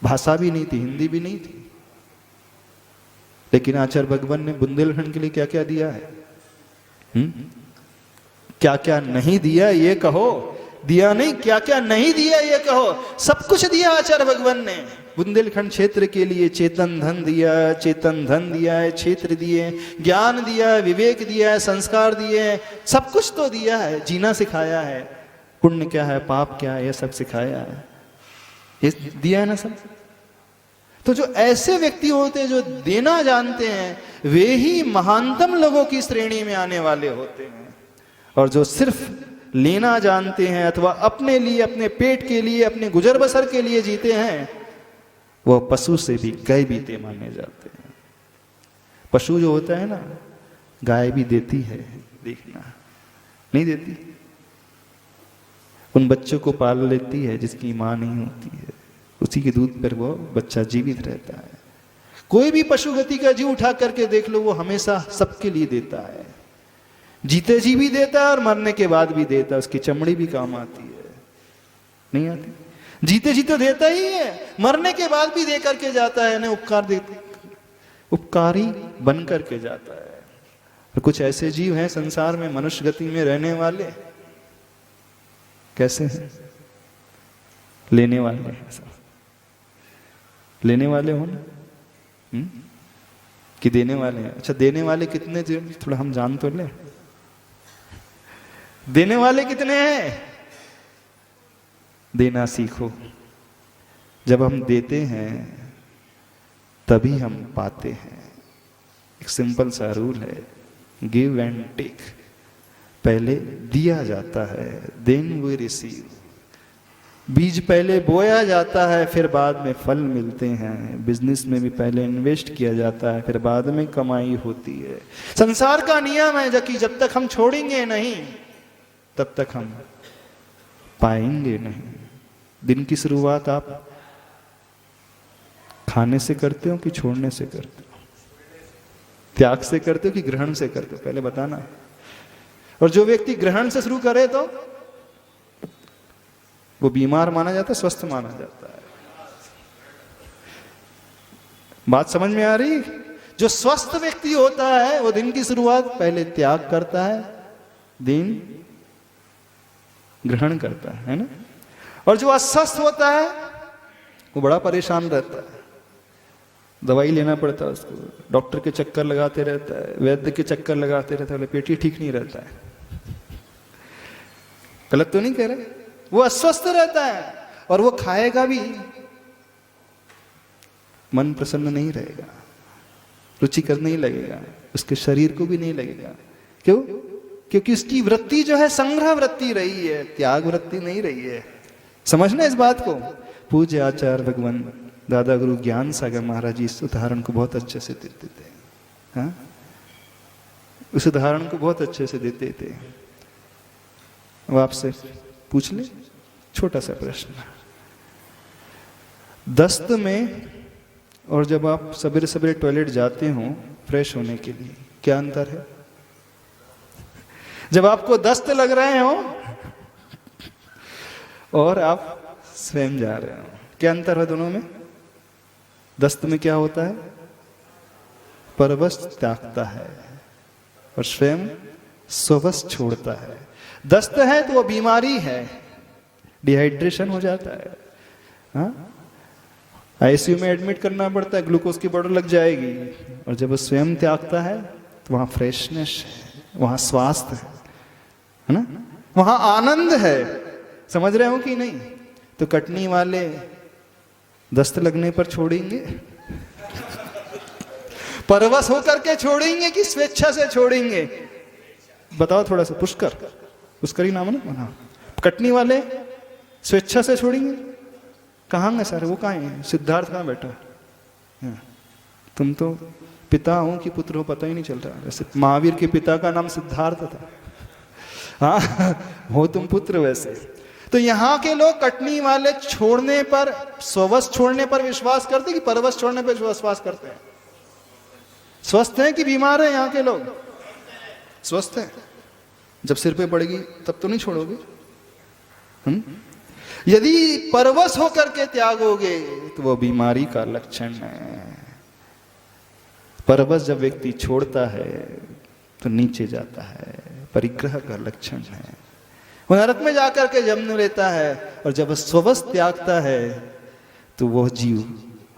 भाषा भी नहीं थी, हिंदी भी नहीं थी। लेकिन आचार्य भगवान ने बुंदेलखंड के लिए क्या क्या दिया है? क्या क्या नहीं दिया ये कहो, दिया नहीं, क्या क्या नहीं दिया ये कहो। सब कुछ दिया आचार्य भगवान ने। बुंदेलखंड क्षेत्र के लिए चेतन धन दिया है, चेतन धन दिया है, क्षेत्र दिए, ज्ञान दिया है, विवेक दिया है, संस्कार दिए हैं, सब कुछ तो दिया है, जीना सिखाया है, पुण्य क्या है पाप क्या है ये सब सिखाया है, ये दिया है ना सब। तो जो ऐसे व्यक्ति होते हैं जो देना जानते हैं वे ही महानतम लोगों की श्रेणी में आने वाले होते हैं। और जो सिर्फ लेना जानते हैं अथवा अपने लिए, अपने पेट के लिए, अपने गुजर बसर के लिए जीते हैं, वह पशु से भी गाय बीते माने जाते हैं। पशु जो होता है ना, गाय भी देती है, देखना नहीं देती, उन बच्चों को पाल लेती है जिसकी मां नहीं होती है, उसी के दूध पर वो बच्चा जीवित रहता है। कोई भी पशु गति का जीव उठा करके देख लो, वो हमेशा सबके लिए देता है, जीते जी भी देता है और मरने के बाद भी देता है, उसकी चमड़ी भी काम आती है, नहीं आती? जीते जी तो देता ही है, मरने के बाद भी दे करके जाता है, ना उपकारी बन करके जाता है। और कुछ ऐसे जीव हैं संसार में मनुष्य गति में रहने वाले, कैसे हैं? लेने वाले, लेने वाले हो ना कि देने वाले हैं? अच्छा, देने वाले कितने, थोड़ा हम जान तो ले, देने वाले कितने हैं? देना सीखो। जब हम देते हैं तभी हम पाते हैं। एक सिंपल सा रूल है, गिव एंड टेक। पहले दिया जाता है, देन वी रिसीव। बीज पहले बोया जाता है, फिर बाद में फल मिलते हैं। बिजनेस में भी पहले इन्वेस्ट किया जाता है, फिर बाद में कमाई होती है। संसार का नियम है कि जब तक हम छोड़ेंगे नहीं तब तक हम पाएंगे नहीं। दिन की शुरुआत आप खाने से करते हो कि छोड़ने से करते हो? त्याग से करते हो कि ग्रहण से करते हो? पहले बताना। और जो व्यक्ति ग्रहण से शुरू करे तो वो बीमार माना जाता है, स्वस्थ माना जाता है। बात समझ में आ रही? जो स्वस्थ व्यक्ति होता है वो दिन की शुरुआत पहले त्याग करता है, दिन ग्रहण करता है ना? और जो अस्वस्थ होता है वो बड़ा परेशान रहता है, दवाई लेना पड़ता है उसको, डॉक्टर के चक्कर लगाते रहता है, वैद्य के चक्कर लगाते रहता है, पेट ही ठीक नहीं रहता है। गलत तो नहीं कह रहे? वो अस्वस्थ रहता है और वो खाएगा भी, मन प्रसन्न नहीं रहेगा, रुचिकर नहीं लगेगा, उसके शरीर को भी नहीं लगेगा। क्यों? क्योंकि उसकी वृत्ति जो है संग्रह वृत्ति रही है, त्याग वृत्ति नहीं रही है। समझना इस बात को। पूज्य आचार्य भगवान दादा गुरु ज्ञान सागर महाराज जी इस उदाहरण को बहुत अच्छे से देते थे। हाँ, उस उदाहरण को बहुत अच्छे से देते थे। अब आपसे पूछ ले, छोटा सा प्रश्न। दस्त में और जब आप सवेरे सवेरे टॉयलेट जाते हो फ्रेश होने के लिए, क्या अंतर है? जब आपको दस्त लग रहे हो और आप स्वयं जा रहे हो, क्या अंतर है दोनों में? दस्त में क्या होता है? परवश त्यागता है और स्वयं स्ववश छोड़ता है। दस्त है तो वो बीमारी है, डिहाइड्रेशन हो जाता है, हाँ? आईसीयू में एडमिट करना पड़ता है, ग्लूकोज की बोतल लग जाएगी। और जब वो स्वयं त्यागता है तो वहां फ्रेशनेस है, वहां स्वास्थ्य है ना, वहां आनंद है। समझ रहे हो कि नहीं? तो कटनी वाले दस्त लगने पर छोड़ेंगे, परवश होकर के छोड़ेंगे कि स्वेच्छा से छोड़ेंगे? बताओ थोड़ा सा। पुष्कर ही नाम है ना? कटनी वाले स्वेच्छा से छोड़ेंगे? कहाँ गए सारे? वो कहाँ है? सिद्धार्थ कहाँ बैठा है? तुम तो पिता हो कि पुत्र हो पता ही नहीं चल रहा। वैसे महावीर के पिता का नाम सिद्धार्थ था। हाँ, हो तुम पुत्र वैसे। तो यहाँ के लोग कटनी वाले छोड़ने पर, स्ववश छोड़ने पर विश्वास करते कि परवश छोड़ने पर विश्वास करते हैं? स्वस्थ हैं कि बीमार हैं यहाँ के लोग? स्वस्थ हैं। जब सिर पे पड़ेगी तब तो नहीं छोड़ोगे? यदि परवश होकर के त्यागोगे तो वो बीमारी का लक्षण है। परवश जब व्यक्ति छोड़ता है तो नीचे जाता है, परिग्रह का लक्षण है। वो नरक में जाकर के जन्म लेता है। और जब स्ववश त्यागता है तो वह जीव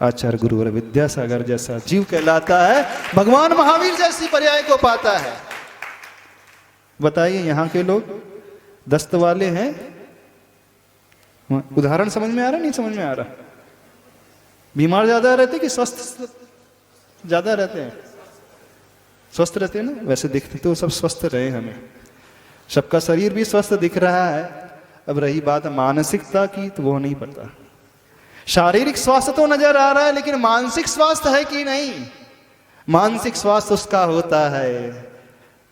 आचार्य गुरुवर विद्यासागर जैसा जीव कहलाता है, भगवान महावीर जैसी पर्याय को पाता है। बताइए यहाँ के लोग दस्त वाले हैं? उदाहरण समझ में आ रहा नहीं समझ में आ रहा? बीमार ज्यादा रहते कि स्वस्थ ज्यादा रहते हैं? स्वस्थ रहते हैं ना, वैसे दिखते तो सब स्वस्थ रहे, हमें सबका शरीर भी स्वस्थ दिख रहा है। अब रही बात मानसिकता की, तो वो नहीं पता। शारीरिक स्वास्थ्य तो नजर आ रहा है, लेकिन मानसिक स्वास्थ्य है कि नहीं? मानसिक स्वास्थ्य उसका होता है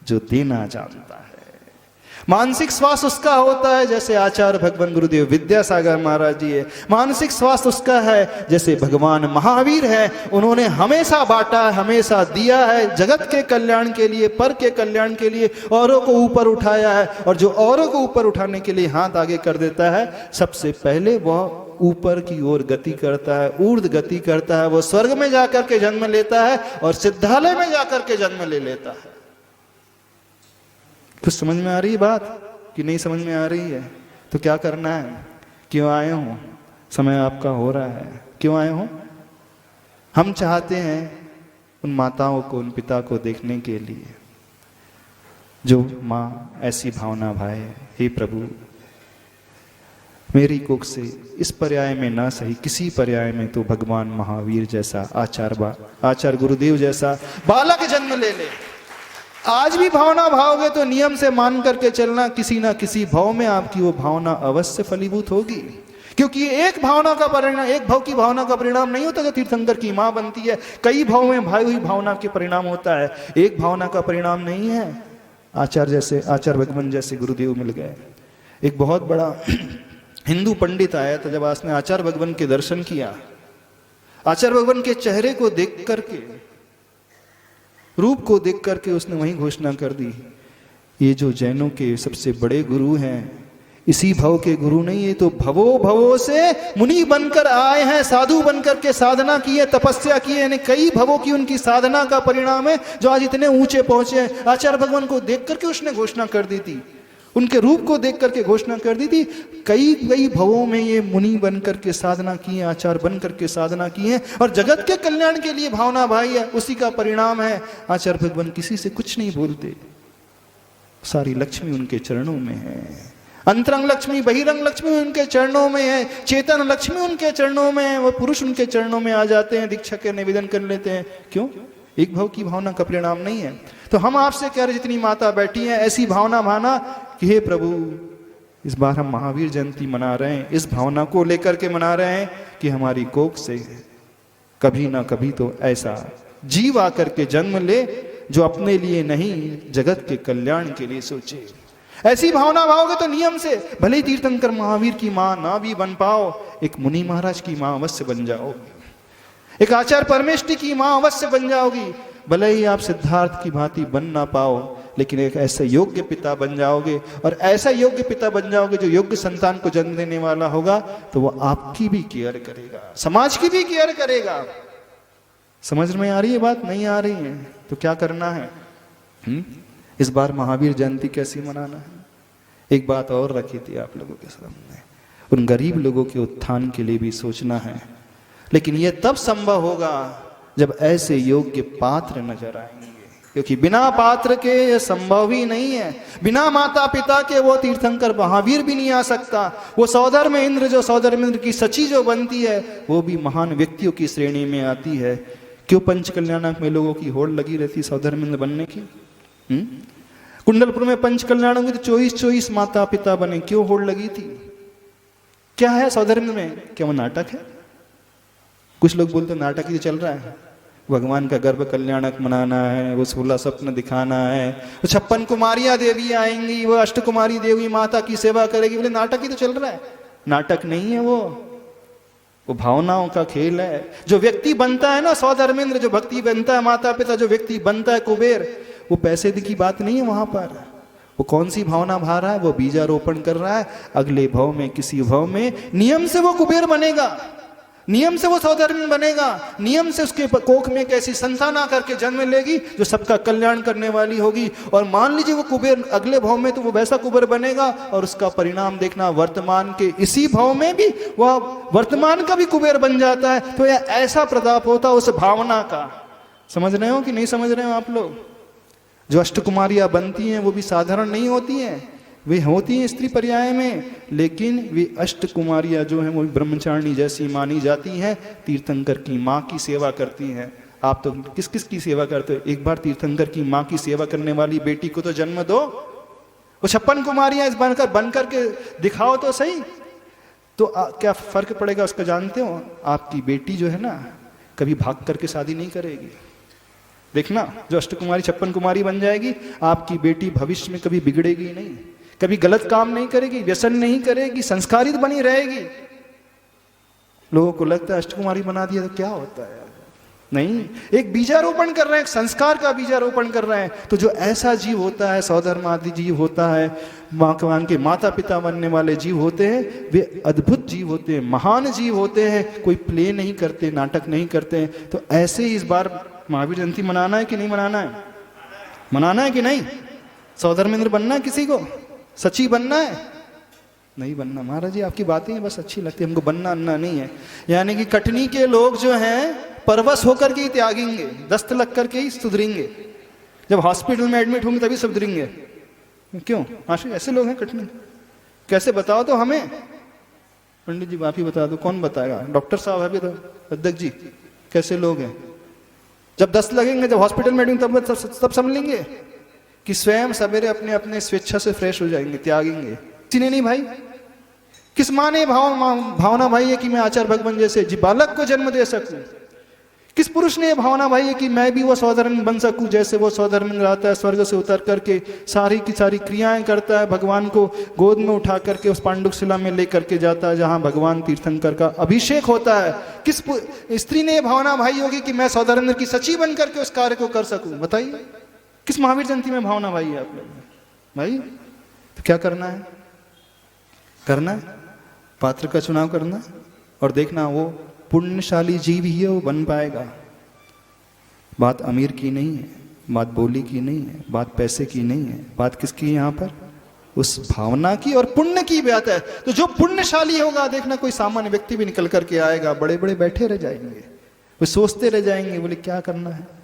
जो देना जानता है। मानसिक स्वास्थ्य उसका होता है जैसे आचार्य भगवान गुरुदेव विद्यासागर महाराज जी है। मानसिक स्वास्थ्य उसका है जैसे भगवान महावीर है, उन्होंने हमेशा बांटा, हमेशा दिया है, जगत के कल्याण के लिए, पर के कल्याण के लिए, औरों को ऊपर उठाया है। और जो औरों को ऊपर उठाने के लिए हाथ आगे कर देता है, सबसे पहले वह ऊपर की ओर गति करता है, ऊर्ध्व गति करता है। वो स्वर्ग में जाकर के जन्म लेता है और सिद्धालय में जाकर के जन्म ले लेता है। कुछ समझ में आ रही है बात कि नहीं समझ में आ रही है? तो क्या करना है? क्यों आए हो? समय आपका हो रहा है, क्यों आए हो? हम चाहते हैं उन माताओं को, उन पिता को देखने के लिए जो माँ ऐसी भावना भाए, हे प्रभु मेरी कोख से इस पर्याय में ना सही, किसी पर्याय में तो भगवान महावीर जैसा, आचार्य गुरुदेव जैसा बालक जन्म ले ले। आज भी भावना भाओगे तो नियम से मान करके चलना, किसी ना किसी भाव में आपकी वो भावना अवश्य फलीभूत होगी। क्योंकि एक भावना का परिणाम, एक भाव की भावना का परिणाम नहीं होता जो तीर्थंकर की मां बनती है। कई भाव में भाई हुई भावना के परिणाम होता है, एक भावना का परिणाम नहीं है। आचार्य भगवान जैसे गुरुदेव मिल गए। एक बहुत बड़ा हिंदू पंडित आया था, जब उसने आचार्य भगवान के दर्शन किया, आचार्य भगवान के चेहरे को देख करके, रूप को देख करके उसने वही घोषणा कर दी, ये जो जैनों के सबसे बड़े गुरु हैं, इसी भव के गुरु नहीं, ये तो भवों से मुनि बनकर आए हैं, साधु बनकर के साधना की है, तपस्या की है, यानी कई भवों की उनकी साधना का परिणाम है जो आज इतने ऊंचे पहुंचे हैं। आचार्य भगवान को देख करके उसने घोषणा कर दी थी, उनके रूप को देख करके घोषणा कर दी थी, कई भवों में ये मुनि बन करके साधना की है, आचार्य बन करके साधना की है, और जगत के कल्याण के लिए भावना भाई है, उसी का परिणाम है। आचार्य भगवान किसी से कुछ नहीं बोलते, सारी लक्ष्मी उनके चरणों में है, अंतरंग लक्ष्मी बहिरंग लक्ष्मी उनके चरणों में है, चेतन लक्ष्मी उनके चरणों में है, वो पुरुष उनके चरणों में आ जाते हैं, दीक्षा के निवेदन कर लेते हैं। क्यों? एक भाव की भावना का परिणाम नहीं है। तो हम आपसे कह रहे, जितनी माता बैठी हैं ऐसी भावना भाना कि हे प्रभु, इस बार हम महावीर जयंती मना रहे हैं, इस भावना को लेकर के मना रहे हैं कि हमारी कोख से कभी ना कभी तो ऐसा जीव आकर के जन्म ले जो अपने लिए नहीं, जगत के कल्याण के लिए सोचे। ऐसी भावना भाओगे तो नियम से भले ही तीर्थंकर महावीर की मां ना भी बन पाओ, एक मुनि महाराज की मां अवश्य बन जाओगी, एक आचार्य परमेष्ठी की मां अवश्य बन जाओगी। भले ही आप सिद्धार्थ की भांति बन ना पाओ, लेकिन एक ऐसे योग्य पिता बन जाओगे, और ऐसा योग्य पिता बन जाओगे जो योग्य संतान को जन्म देने वाला होगा, तो वो आपकी भी केयर करेगा, समाज की भी केयर करेगा। समझ में आ रही है बात? नहीं आ रही है तो क्या करना है? इस बार महावीर जयंती कैसी मनाना है? एक बात और रखी थी आप लोगों के सामने, उन गरीब लोगों के उत्थान के लिए भी सोचना है, लेकिन यह तब संभव होगा जब ऐसे योग्य पात्र नजर आएंगे, क्योंकि बिना पात्र के यह संभव ही नहीं है। बिना माता पिता के वो तीर्थंकर महावीर भी नहीं आ सकता। वो सौधर्म इंद्र, जो सौधर्म इंद्र की सची जो बनती है, वो भी महान व्यक्तियों की श्रेणी में आती है। क्यों पंच कल्याणक में लोगों की होड़ लगी रहती सौधर्म इंद्र बनने की? कुंडलपुर में पंच कल्याणक में तो 24 माता पिता बने, क्यों होड़ लगी थी? क्या है सौधर्म में? क्या वो नाटक है? कुछ लोग बोलते नाटक ही चल रहा है, भगवान का गर्भ कल्याणक मनाना है, वो 16 स्वप्न दिखाना है, वो 56 कुमारियां देवी आएंगी, वो अष्ट कुमारी देवी माता की सेवा करेगी। बोले नाटक ही तो चल रहा है। नाटक नहीं है वो भावनाओं का खेल है। जो व्यक्ति बनता है ना सौधर्मेंद्र, जो भक्ति बनता है माता पिता, जो व्यक्ति बनता है कुबेर, वो पैसे की बात नहीं है वहां पर। वो कौन सी भावना भा रहा है? वो बीजारोपण कर रहा है। अगले भाव में, किसी भाव में नियम से वो कुबेर बनेगा। नियम से वो सौधर्मी बनेगा, नियम से उसके कोख में एक ऐसी संतान आकर के जन्म लेगी जो सबका कल्याण करने वाली होगी। और मान लीजिए वो कुबेर अगले भाव में, तो वो वैसा कुबेर बनेगा और उसका परिणाम देखना वर्तमान के इसी भाव में भी वह वर्तमान का भी कुबेर बन जाता है। तो यह ऐसा प्रताप होता है उस भावना का। समझ रहे हो कि नहीं समझ रहे हो आप लोग? जो अष्टकुमारियां बनती हैं वो भी साधारण नहीं होती हैं, वे होती हैं स्त्री पर्याय में, लेकिन वे अष्टकुमारियां जो हैं वो ब्रह्मचारिणी जैसी मानी जाती हैं। तीर्थंकर की माँ की सेवा करती हैं। आप तो किस किस की सेवा करते हो? एक बार तीर्थंकर की माँ की सेवा करने वाली बेटी को तो जन्म दो। वो 56 कुमारियां इस बनकर के दिखाओ तो सही, तो क्या फर्क पड़ेगा उसका जानते हो? आपकी बेटी जो है ना कभी भाग करके शादी नहीं करेगी। देखना, जो अष्टकुमारी 56 कुमारी बन जाएगी, आपकी बेटी भविष्य में कभी बिगड़ेगी नहीं, कभी गलत काम नहीं करेगी, व्यसन नहीं करेगी, संस्कारित बनी रहेगी। लोगों को लगता है अष्टकुमारी बना दिया तो क्या होता है? नहीं, एक बीजारोपण कर रहे हैं, एक संस्कार का बीजारोपण कर रहे हैं। तो जो ऐसा जीव होता है, सौधर्मादि जीव होता है, भगवान के माता पिता बनने वाले जीव होते हैं, वे अद्भुत जीव होते हैं, महान जीव होते हैं। कोई प्ले नहीं करते, नाटक नहीं करते। तो ऐसे ही इस बार महावीर जयंती मनाना है कि नहीं मनाना है? मनाना है कि नहीं? सौधर्मेंद्र बनना है किसी को? सची बनना है? नहीं बनना। महाराज जी आपकी बातें बस अच्छी लगती है, हमको बनना अन्ना नहीं है। यानी कि कटनी के लोग जो हैं परवश होकर के ही त्यागेंगे, दस्त लग करके ही सुधरेंगे। जब हॉस्पिटल में एडमिट होंगे तभी सुधरेंगे। क्यों आशिक ऐसे लोग हैं कटनी? कैसे बताओ तो हमें? पंडित जी आप ही बता दो, कौन बताएगा? डॉक्टर साहब अभी तो अध्यक्ष जी, कैसे लोग हैं? जब दस्त लगेंगे, जब हॉस्पिटल में एडमिट, तब समझ लेंगे कि स्वयं सवेरे अपने अपने स्वेच्छा से फ्रेश हो जाएंगे, त्यागेंगे। किसी ने नहीं भाई। किस माँ ने भावना भाई है कि मैं आचार्य भगवान जैसे जी बालक को जन्म दे सकूं? किस पुरुष ने भावना भाई है कि मैं भी वो सौधर्मी बन सकूं जैसे वो सौधर्मी रहता है, स्वर्ग से उतर करके सारी की सारी क्रियाएं करता है, भगवान को गोद में उठा करके उस पांडुक शिला में ले करके जाता है जहां भगवान तीर्थंकर का अभिषेक होता है। किस स्त्री ने भावना भाई होगी कि मैं सौधर्मेंद्र की सची बन करके उस कार्य को कर सकूं? बताइए, किस महावीर जयंती में भावना भाई है आप लोग? भाई तो क्या करना है? करना है पात्र का चुनाव करना और देखना वो पुण्यशाली जीव ही है, वो बन पाएगा। बात अमीर की नहीं है, बात बोली की नहीं है, बात पैसे की नहीं है, बात किसकी है यहाँ पर? उस भावना की और पुण्य की बात है। तो जो पुण्यशाली होगा देखना कोई सामान्य व्यक्ति भी निकल करके आएगा, बड़े बड़े बैठे रह जाएंगे, वो सोचते रह जाएंगे, बोले क्या करना है?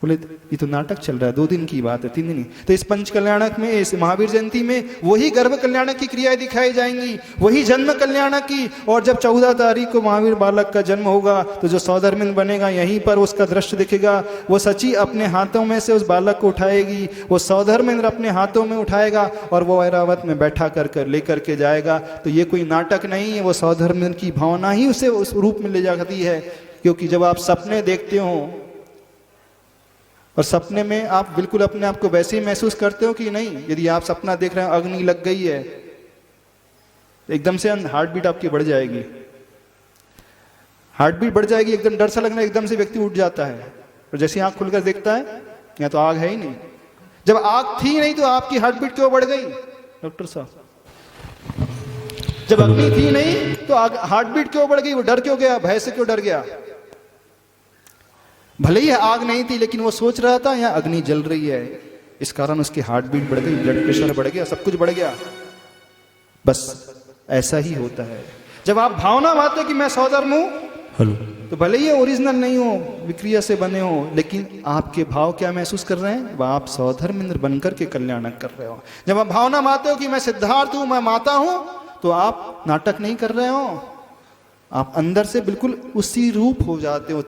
बोले ये तो नाटक चल रहा है, 2 दिन की बात है, 3 दिन ही। तो इस पंच कल्याणक में, इस महावीर जयंती में वही गर्भ कल्याणक की क्रियाएं दिखाई जाएंगी, वही जन्म कल्याणक की। और जब 14 तारीख को महावीर बालक का जन्म होगा तो जो सौधर्मिंद बनेगा यहीं पर उसका दृश्य दिखेगा। वो सची अपने हाथों में से उस बालक को उठाएगी, वो सौधर्मेंद्र अपने हाथों में उठाएगा और वो ऐरावत में बैठा कर लेकर के जाएगा। तो ये कोई नाटक नहीं है, वो सौधर्मेंद्र की भावना ही उसे उस रूप में ले जाती है। क्योंकि जब आप सपने देखते हो और सपने में आप बिल्कुल अपने आप को वैसे ही महसूस करते हो कि नहीं? यदि आप सपना देख रहे हो अग्नि लग गई है, एकदम से हार्ट बीट आपकी बढ़ जाएगी, हार्ट बीट बढ़ जाएगी, एकदम डर सा लगना, एकदम से व्यक्ति उठ जाता है और जैसे आंख खुलकर देखता है यहाँ तो आग है ही नहीं। जब आग थी नहीं तो आपकी हार्ट बीट क्यों बढ़ गई डॉक्टर साहब? जब अग्नि थी नहीं तो हार्ट बीट क्यों बढ़ गई? वो डर क्यों गया? भय से क्यों डर गया? भले ही आग नहीं थी लेकिन वो सोच रहा था यहाँ अग्नि जल रही है, इस कारण उसकी हार्ट बीट बढ़ गई, ब्लड प्रेशर बढ़ गया, सब कुछ बढ़ गया। बस ऐसा ही होता है जब आप भावना मानते हो कि मैं सौधर्म हूं, तो भले ही ओरिजिनल नहीं हो, विक्रिया से बने हो, लेकिन आपके भाव क्या महसूस कर रहे हैं? वह आप सौधर्मेंद्र बनकर के कल्याणक कर रहे हो। जब आप भावना मानते हो कि मैं सिद्धार्थ हूं, मैं माता हूं, तो आप नाटक नहीं कर रहे हो, आप अंदर से बिल्कुल उसी रूप हो जाते हो।